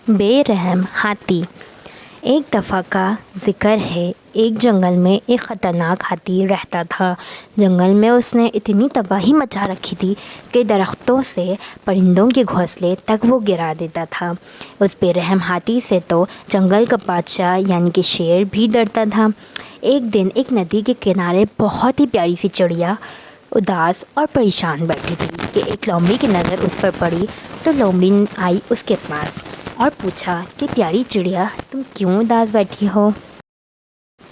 بے رحم ہاتھی۔ ایک دفعہ کا ذکر ہے، ایک جنگل میں ایک خطرناک ہاتھی رہتا تھا۔ جنگل میں اس نے اتنی تباہی مچا رکھی تھی کہ درختوں سے پرندوں کے گھونسلے تک وہ گرا دیتا تھا۔ اس بے رحم ہاتھی سے تو جنگل کا بادشاہ یعنی کہ شیر بھی ڈرتا تھا۔ ایک دن ایک ندی کے کنارے بہت ہی پیاری سی چڑیا اداس اور پریشان بیٹھی تھی کہ ایک لومڑی کی نظر اس پر پڑی تو لومڑی آئی اس کے پاس اور پوچھا کہ پیاری چڑیا، تم کیوں اداس بیٹھی ہو؟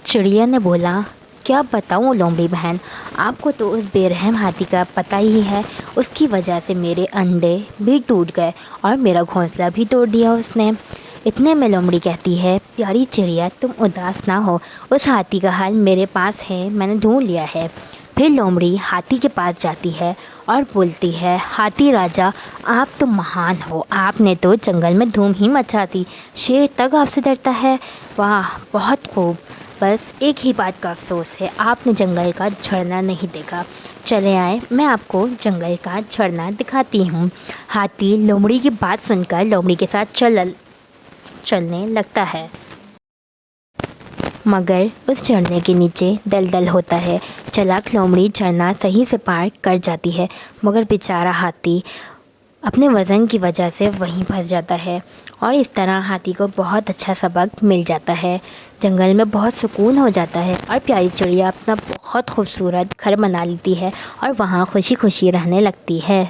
چڑیا نے بولا، کیا بتاؤں لومڑی بہن، آپ کو تو اس بے رحم ہاتھی کا پتہ ہی ہے، اس کی وجہ سے میرے انڈے بھی ٹوٹ گئے اور میرا گھونسلہ بھی توڑ دیا اس نے۔ اتنے میں لومڑی کہتی ہے، پیاری چڑیا تم اداس نہ ہو، اس ہاتھی کا حل میرے پاس ہے، میں نے ڈھونڈ لیا ہے۔ پھر لومڑی ہاتھی کے پاس جاتی ہے اور بولتی ہے، ہاتھی راجا آپ تو مہان ہو، آپ نے تو جنگل میں دھوم ہی مچا دی، شیر تک آپ سے ڈرتا ہے۔ واہ بہت خوب، بس ایک ہی بات کا افسوس ہے، آپ نے جنگل کا جھرنا نہیں دیکھا۔ چلے آئیں میں آپ کو جنگل کا جھرنا دکھاتی ہوں۔ ہاتھی لومڑی کی بات سن کر لومڑی کے ساتھ چلنے لگتا ہے، مگر اس جھرنے کے نیچے دلدل ہوتا ہے۔ چلاک لومڑی جھرنا صحیح سے پار کر جاتی ہے، مگر بیچارہ ہاتھی اپنے وزن کی وجہ سے وہیں پھنس جاتا ہے اور اس طرح ہاتھی کو بہت اچھا سبق مل جاتا ہے۔ جنگل میں بہت سکون ہو جاتا ہے اور پیاری چڑیا اپنا بہت خوبصورت گھر بنا لیتی ہے اور وہاں خوشی خوشی رہنے لگتی ہے۔